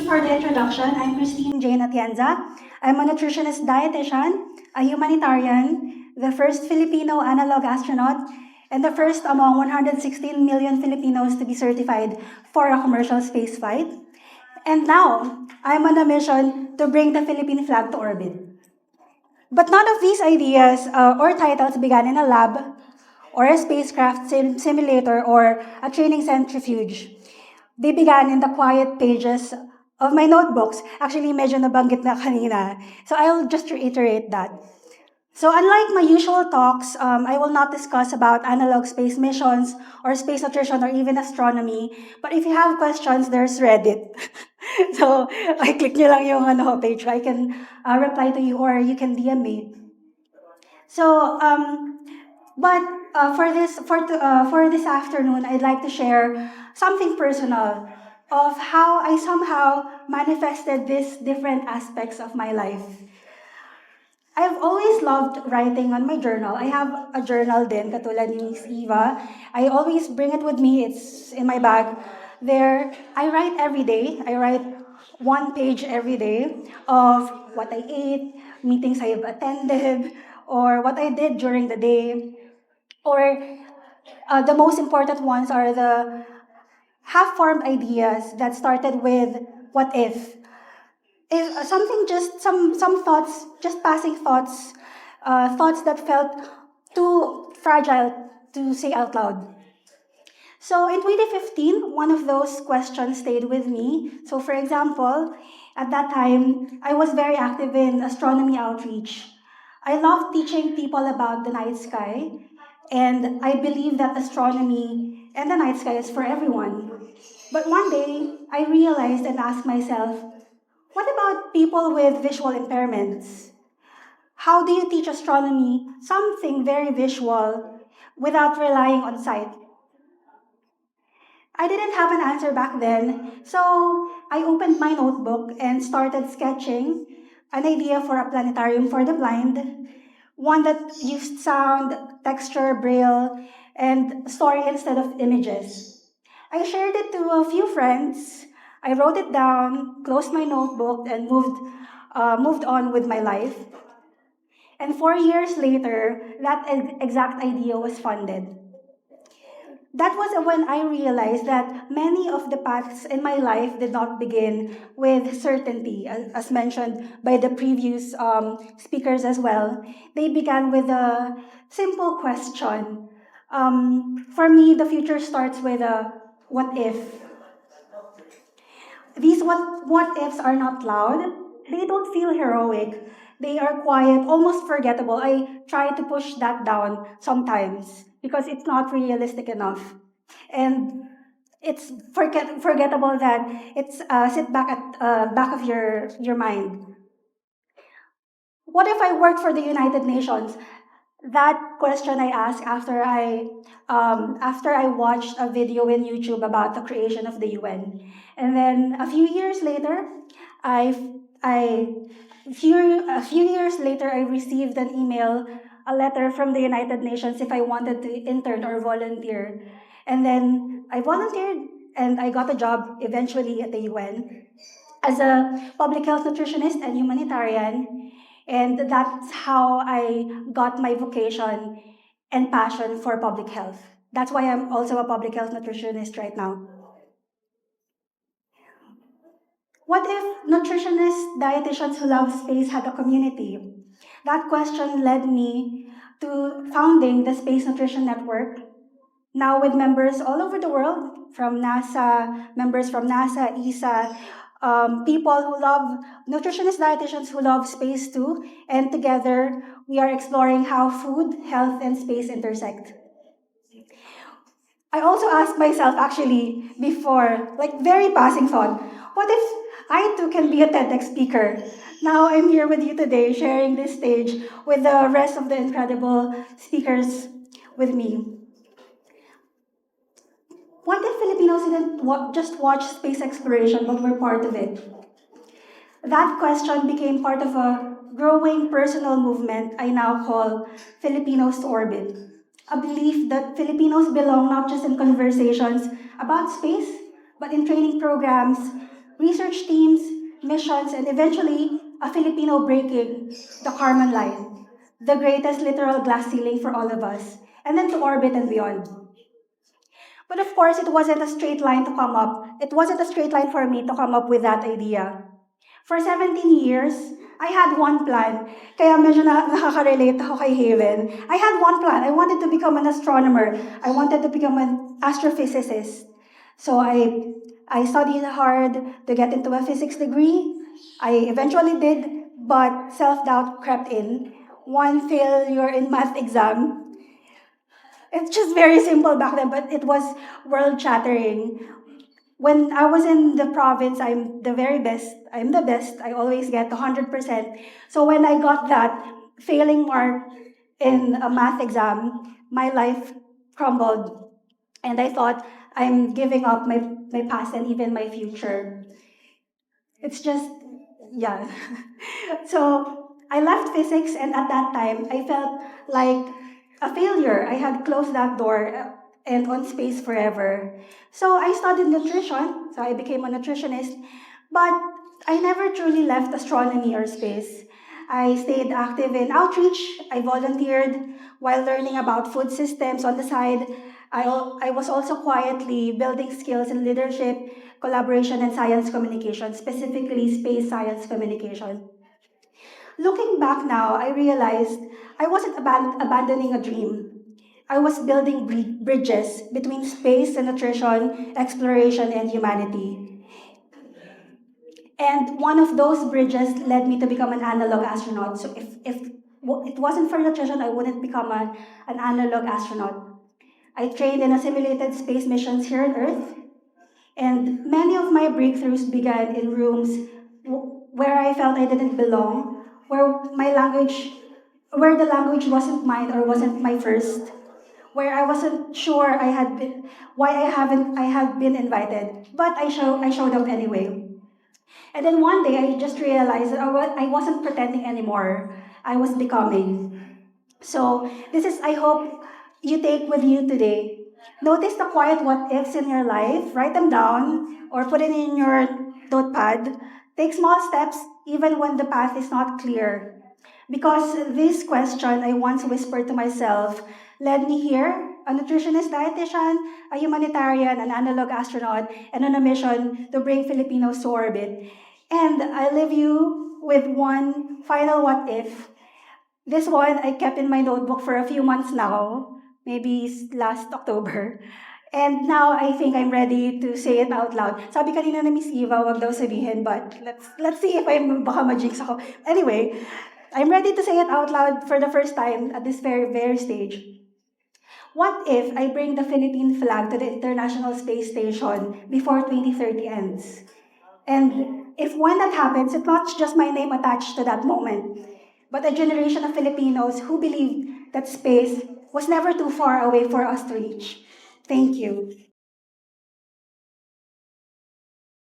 for the introduction. I'm Christine Jane Atienza. I'm a nutritionist dietitian, a humanitarian, the first Filipino analog astronaut, and the first among 116 million Filipinos to be certified for a commercial space flight. And now, I'm on a mission to bring the Philippine flag to orbit. But none of these ideas or titles began in a lab, or a spacecraft simulator, or a training centrifuge. They began in the quiet pages of my notebooks. Actually, medyo nabanggit na kanina. So I'll just reiterate that. So unlike my usual talks, I will not discuss about analog space missions or space nutrition or even astronomy. But if you have questions, there's Reddit. So I click nyo lang yung page. I can reply to you or you can DM me. So, but for this afternoon, I'd like to share something personal of how I somehow manifested these different aspects of my life. I've always loved writing on my journal. I have a journal din, katulad ni Miss Eva. I always bring it with me. It's in my bag. There, I write every day. I write one page every day of what I ate, meetings I have attended, or what I did during the day. Or the most important ones are the half-formed ideas that started with what if something just some thoughts, just passing thoughts, thoughts that felt too fragile to say out loud. So in 2015, one of those questions stayed with me. So for example, at that time, I was very active in astronomy outreach. I loved teaching people about the night sky, and I believe that astronomy and the night sky is for everyone. But one day, I realized and asked myself, what about people with visual impairments? How do you teach astronomy, something very visual, without relying on sight? I didn't have an answer back then, so I opened my notebook and started sketching an idea for a planetarium for the blind, one that used sound, texture, braille, and story instead of images. I shared it to a few friends. I wrote it down, closed my notebook, and moved on with my life. And 4 years later, that exact idea was funded. That was when I realized that many of the paths in my life did not begin with certainty, as mentioned by the previous speakers as well. They began with a simple question. For me, the future starts with a what if. These what ifs are not loud. They don't feel heroic. They are quiet, almost forgettable. I try to push that down sometimes because it's not realistic enough. And it's forgettable that it's sit back at back of your mind. What if I worked for the United Nations? That question I asked after I watched a video in YouTube about the creation of the UN, and then a few years later, a few years later I received an email, a letter from the United Nations if I wanted to intern or volunteer, and then I volunteered and I got a job eventually at the UN as a public health nutritionist and humanitarian. And that's how I got my vocation and passion for public health. That's why I'm also a public health nutritionist right now. What if nutritionists, dietitians who love space had a community? That question led me to founding the Space Nutrition Network, now with members all over the world, from NASA, members from NASA, ESA, people who love nutritionists, dietitians who love space too, and together we are exploring how food, health, and space intersect. I also asked myself actually before, like very passing thought, what if I too can be a TEDx speaker? Now I'm here with you today sharing this stage with the rest of the incredible speakers with me. What if Filipinos didn't just watch space exploration but were part of it? That question became part of a growing personal movement I now call Filipinos to Orbit. A belief that Filipinos belong not just in conversations about space, but in training programs, research teams, missions, and eventually a Filipino breaking the Kármán line, the greatest literal glass ceiling for all of us, and then to orbit and beyond. But of course, it wasn't a straight line to come up. It wasn't a straight line for me to come up with that idea. For 17 years, I had one plan. Kaya medyo nakaka-relate ako kay Haven. I had one plan. I wanted to become an astronomer. I wanted to become an astrophysicist. So I studied hard to get into a physics degree. I eventually did, but self-doubt crept in. One failure in math exam. It's just very simple back then, but it was world-shattering. When I was in the province, I'm the very best. I'm the best. I always get 100%. So when I got that failing mark in a math exam, my life crumbled. And I thought, I'm giving up my past and even my future. It's just, yeah. So I left physics, and at that time, I felt like a failure. I had closed that door and on space forever. So I studied nutrition, so I became a nutritionist, but I never truly left astronomy or space. I stayed active in outreach, I volunteered while learning about food systems on the side. I was also quietly building skills in leadership, collaboration, and science communication, specifically space science communication. Looking back now, I realized I wasn't abandoning a dream. I was building bridges between space and nutrition, exploration, and humanity. And one of those bridges led me to become an analog astronaut. So if it wasn't for nutrition, I wouldn't become an analog astronaut. I trained in a simulated space missions here on Earth, and many of my breakthroughs began in rooms where I felt I didn't belong, where the language wasn't mine or wasn't my first, where I wasn't sure why I had been invited, but I showed up anyway. And then one day I just realized that I wasn't pretending anymore. I was becoming. So this is, I hope you take with you today. Notice the quiet what ifs in your life, write them down, or put it in your notepad. Take small steps even when the path is not clear. Because this question I once whispered to myself led me here, a nutritionist dietitian, a humanitarian, an analog astronaut, and on a mission to bring Filipinos to orbit. And I leave you with one final what if. This one I kept in my notebook for a few months now, maybe last October. And now I think I'm ready to say it out loud. Sabi kanina na Miss Eva, wag daw sabihin, but let's see if I'm baka ma-jinx ako. Anyway, I'm ready to say it out loud for the first time at this very stage. What if I bring the Philippine flag to the International Space Station before 2030 ends? And if when that happens, it's not just my name attached to that moment, but a generation of Filipinos who believed that space was never too far away for us to reach. Thank you.